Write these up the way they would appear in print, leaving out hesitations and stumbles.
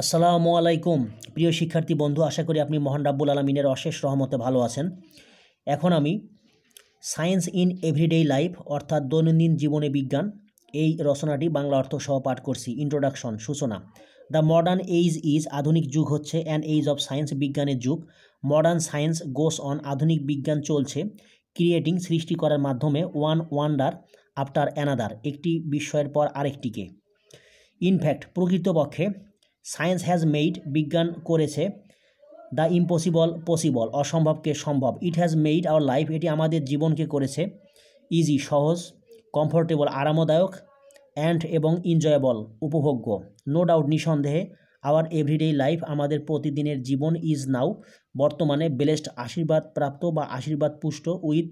আসসালামু আলাইকুম প্রিয় শিক্ষার্থী বন্ধু, আশা করি আপনি মহান রাব্বুল আলামিনের অশেষ রহমতে ভালো আছেন। এখন আমি সায়েন্স ইন এভরিডে লাইফ অর্থাৎ দৈনন্দিন জীবনে বিজ্ঞান এই রচনাটি বাংলা অর্থ সহ পাঠ করছি। ইন্ট্রোডাকশন, সূচনা। দ্য মডার্ন এজ ইজ, আধুনিক যুগ হচ্ছে অ্যান এজ অফ সায়েন্স, বিজ্ঞানের যুগ। মডার্ন সায়েন্স গোস অন, আধুনিক বিজ্ঞান চলছে। ক্রিয়েটিং, সৃষ্টি করার মাধ্যমে। ওয়ান ওয়ান্ডার আফটার অ্যানাদার, একটি বিস্ময়ের পর আরেকটিকে। ইনফ্যাক্ট, প্রকৃতপক্ষে সায়েন্স হ্যাজ মেড, বিজ্ঞান করেছে দ্য ইম্পসিবল পসিবল, অসম্ভবকে সম্ভব। It has made our life, এটি আমাদের জীবনকে করেছে ইজি, সহজ। কমফোর্টেবল, আরামদায়ক। অ্যান্ড, এবং এনজয়েবল, উপভোগ্য। নো ডাউট, নিঃসন্দেহে। আওয়ার এভরিডে লাইফ, আমাদের প্রতিদিনের জীবন। ইজ নাও, বর্তমানে। ব্লেসড, আশীর্বাদ প্রাপ্ত বা আশীর্বাদ পুষ্ট। With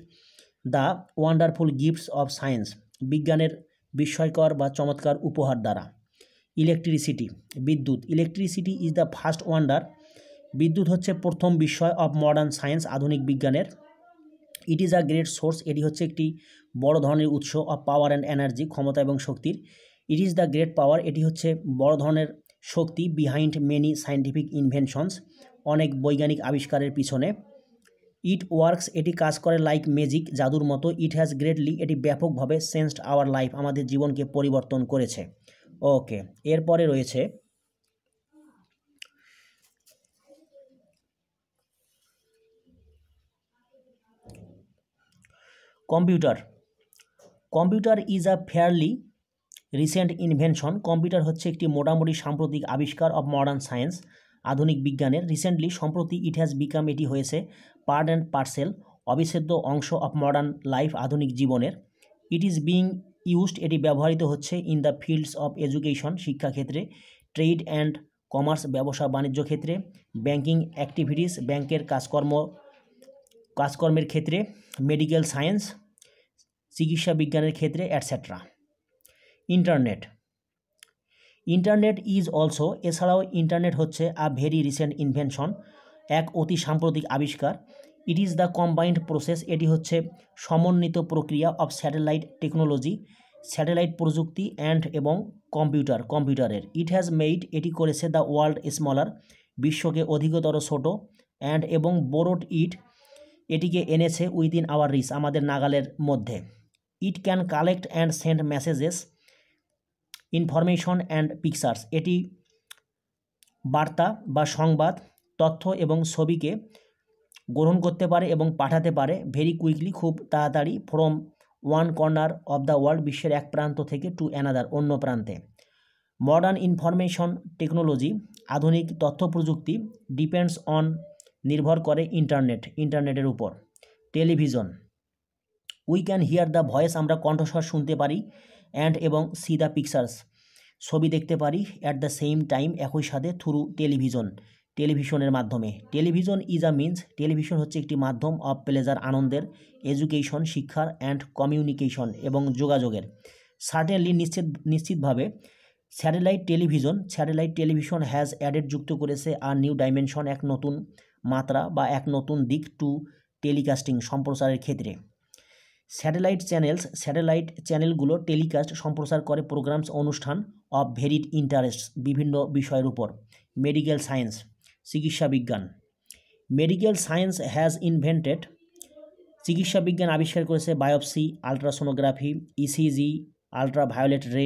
the wonderful gifts of science, বিজ্ঞানের বিস্ময়কর বা চমৎকার উপহার দ্বারা। ইলেকট্রিসিটি, বিদ্যুৎ। Electricity is the first wonder, বিদ্যুৎ হচ্ছে প্রথম বিস্ময়। অফ মডার্ন সায়েন্স, আধুনিক বিজ্ঞানের। It is a great source, এটি হচ্ছে একটি বড় ধরনের উৎস। অফ পাওয়ার অ্যান্ড এনার্জি, ক্ষমতা এবং শক্তির। It is the great power, এটি হচ্ছে বড় ধরনের শক্তি। বিহাইন্ড মেনি সায়েন্টিফিক ইনভেনশনস, অনেক বৈজ্ঞানিক আবিষ্কারের পিছনে। ইট ওয়ার্কস, এটি কাজ করে। লাইক ম্যাজিক, জাদুর মতো। ইট হ্যাজ গ্রেটলি, এটি ব্যাপকভাবে। চেঞ্জড আওয়ার লাইফ, আমাদের জীবনকে পরিবর্তন করেছে। ওকে, এরপরে রয়েছে computer. Computer is a fairly recent invention, computer হচ্ছে একটি মোটামুটি সাম্প্রতিক আবিষ্কার। অফ মডার্ন সায়েন্স, আধুনিক বিজ্ঞানের। রিসেন্টলি, সম্প্রতি। ইট হ্যাজ বিকাম, এটি হয়েছে। পার্ট অ্যান্ড পার্সেল, অবিচ্ছেদ্য অংশ। অফ মডার্ন লাইফ, আধুনিক জীবনের। ইট ইজ বিং ইউজড, এটি ব্যবহৃত হচ্ছে। In the fields of education, শিক্ষাক্ষেত্রে। ট্রেড অ্যান্ড কমার্স, ব্যবসা বাণিজ্য ক্ষেত্রে। ব্যাংকিং অ্যাক্টিভিটিস, ব্যাংকের কাজকর্মের ক্ষেত্রে। মেডিকেল সায়েন্স, চিকিৎসা বিজ্ঞানের ক্ষেত্রে, etcetera. Internet. Internet is also, এছাড়াও ইন্টারনেট হচ্ছে আ ভেরি রিসেন্ট ইনভেনশন, এক অতি সাম্প্রতিক আবিষ্কার। It is the combined process, এটি হচ্ছে সমন্বিত প্রক্রিয়া। অফ স্যাটেলাইট টেকনোলজি, স্যাটেলাইট প্রযুক্তি। অ্যান্ড, এবং কম্পিউটারের। ইট হ্যাজ মেড, এটি করেছে। দ্য ওয়ার্ল্ড স্মলার, বিশ্বকে অধিকতর ছোট। অ্যান্ড, এবং বোরোড ইট, এটিকে এনেছে। উইদিন আওয়ার রিচ, আমাদের নাগালের মধ্যে। It can collect and send messages, information and pictures, এটি বার্তা বা সংবাদ, তথ্য এবং ছবিকে গ্রহণ করতে পারে এবং পাঠাতে পারে। ভেরি কুইকলি, খুব তাড়াতাড়ি। From one corner of the world, বিশ্বের এক প্রান্ত থেকে। টু অ্যানাদার, অন্য প্রান্তে। মডার্ন ইনফরমেশন টেকনোলজি, আধুনিক তথ্য প্রযুক্তি। ডিপেন্ডস অন, নির্ভর করে। ইন্টারনেটের উপর। Television. We can here the voice, আমরা কণ্ঠস্বর শুনতে পারি। অ্যান্ড, এবং সি দ্য পিকচার্স, ছবি দেখতে পারি। অ্যাট দ্য সেম টাইম, একই সাথে। থ্রু টেলিভিশনের মাধ্যমে। Television is a means, television হচ্ছে একটি মাধ্যম। অফ প্লেজার, আনন্দের। এডুকেশন, শিক্ষার। অ্যান্ড কমিউনিকেশন, এবং যোগাযোগের। সার্টেনলি, নিশ্চিতভাবে। স্যাটেলাইট টেলিভিশন হ্যাজ অ্যাডেড, যুক্ত করেছে। আর নিউ ডাইমেনশন, এক নতুন মাত্রা বা এক নতুন দিক। টু টেলিকাস্টিং, সম্প্রচারের ক্ষেত্রে। স্যাটেলাইট চ্যানেলগুলো টেলিকাস্ট, সম্প্রচার করে। প্রোগ্রামস, অনুষ্ঠান। অফ ভেরিড ইন্টারেস্ট, বিভিন্ন বিষয়ের উপর। মেডিকেল সায়েন্স, চিকিৎসা বিজ্ঞান। মেডিকেল সায়েন্স হ্যাজ ইনভেন্টেড, চিকিৎসা বিজ্ঞান আবিষ্কার করেছে। Biopsy, ultrasonography, ECG, ultraviolet ray,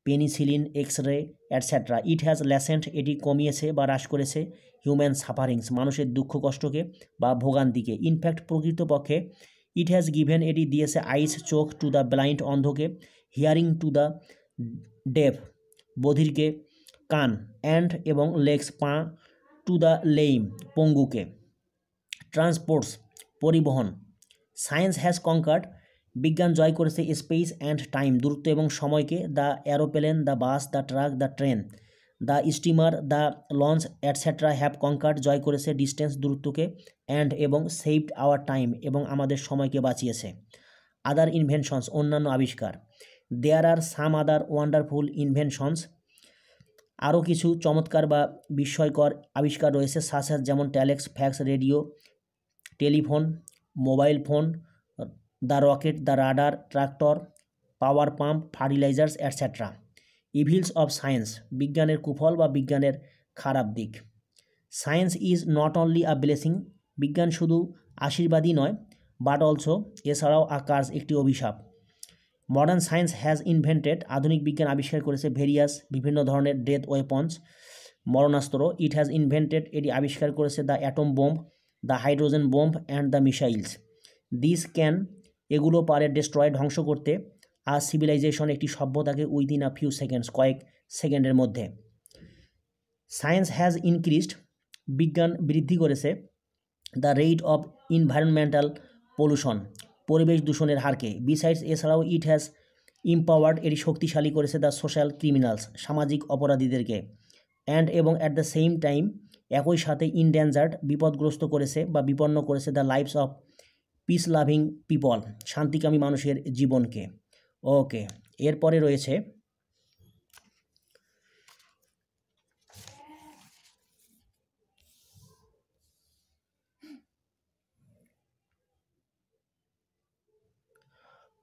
penicillin, X ray, etcetera. It has lessened, এটি কমিয়েছে বা হ্রাস করেছে। হিউম্যান সাফারিংস, মানুষের দুঃখ কষ্টকে বা ভোগান্তিকে। ইনফ্যাক্ট, প্রকৃতপক্ষে। ইট হ্যাজ গিভেন, এটি দিয়েছে। আইস, চোখ। টু দ্য ব্লাইন্ড, অন্ধকে। হিয়ারিং, টু দ্য ডেফ, বধিরকে। কান। অ্যান্ড, এবং লেগস, পা। টু দ্য লেইম, পঙ্গুকে। ট্রান্সপোর্টস, পরিবহন। সায়েন্স হ্যাজ কনকার্ড, বিজ্ঞান জয় করেছে। স্পেস অ্যান্ড টাইম, দূরত্ব এবং সময়কে। The aeroplane, the bus, the truck, the train, the steamer, the launch, etcetera have conquered, জয় করেছে। ডিস্টেন্স, দূরত্বকে। অ্যান্ড, এবং সেভড আওয়ার টাইম, এবং আমাদের সময়কে বাঁচিয়েছে। আদার ইনভেনশনস, অন্যান্য আবিষ্কার। দেয়ার আর সাম আদার ওয়ান্ডারফুল ইনভেনশনস, আরও কিছু চমৎকার বা বিস্ময়কর আবিষ্কার রয়েছে। সাসাস, যেমন telex, fax, radio, telephone, mobile phone, the rocket, the radar, tractor, power pump, fertilisers, etcetera. Evils of science, বিজ্ঞানের কুফল বা বিজ্ঞানের খারাপ দিক। Science is not only a blessing, বিজ্ঞান শুধু আশীর্বাদই নয়, বাট অলসো, এছাড়াও আ কার্স, একটি অভিশাপ। মডার্ন সায়েন্স হ্যাজ ইনভেন্টেড, আধুনিক বিজ্ঞান আবিষ্কার করেছে ভেরিয়াস, বিভিন্ন ধরনের ডেথ ওয়েপন্স, মরণাস্ত্র। ইট হ্যাজ ইনভেন্টেড, এটি আবিষ্কার করেছে the atom bomb, the hydrogen bomb and the missiles. This can, এগুলো পারে ডেস্ট্রয়, ধ্বংস করতে, আর সিভিলাইজেশন, একটি সভ্যতাকে, উইদিন আ ফিউ সেকেন্ডস, কয়েক সেকেন্ডের মধ্যে। সায়েন্স হ্যাজ ইনক্রিজড, বিজ্ঞান বৃদ্ধি করেছে, the rate of environmental pollution, পরিবেশ দূষণের হারকে। বিসাইডস, এছাড়াও, ইট হ্যাজ ইম্পাওয়ার্ড, এটি শক্তিশালী করেছে, দ্য সোশ্যাল ক্রিমিনালস, সামাজিক অপরাধীদেরকে। অ্যান্ড, এবং অ্যাট দ্য সেম টাইম, একই সাথে, ইনডেঞ্জার্ড, বিপদগ্রস্ত করেছে বা বিপন্ন করেছে, the lifes of peace loving people, শান্তিকামী মানুষের জীবনকে। ওকে, এরপরে রয়েছে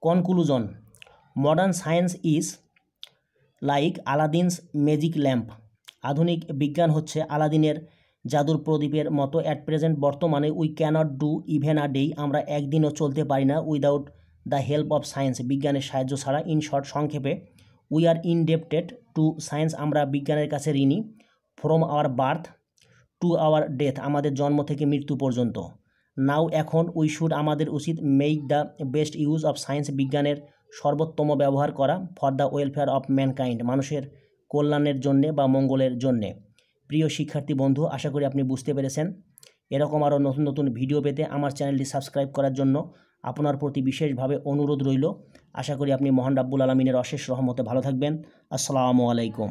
conclusion. Modern science is like Aladdin's magic lamp, আধুনিক বিজ্ঞান হচ্ছে আলাদিনের জাদুর প্রদীপের মতো। অ্যাট প্রেজেন্ট, বর্তমানে, we can't do even a day, আমরা একদিনও চলতে পারি না, without the help of science, বিজ্ঞানের সাহায্য ছাড়া। ইন শর্ট, সংক্ষেপে, we are indebted to science, আমরা বিজ্ঞানের কাছে ঋণী। From our birth to our death, আমাদের জন্ম থেকে মৃত্যু পর্যন্ত। নাও, এখন, উই শুড, আমাদের উচিত, make the best use of science, বিজ্ঞানের সর্বোত্তম ব্যবহার করা। For the welfare of mankind, মানুষের কল্যাণের জন্যে বা মঙ্গলের জন্যে। প্রিয় শিক্ষার্থী বন্ধু, আশা করি আপনি বুঝতে পেরেছেন। এরকম আরও নতুন নতুন ভিডিও পেতে আমার চ্যানেলটি সাবস্ক্রাইব করার জন্য আপনার প্রতি বিশেষভাবে অনুরোধ রইল। আশা করি আপনি মহান রাব্বুল আলামিনের অশেষ রহমতে ভালো থাকবেন। আসসালামু আলাইকুম।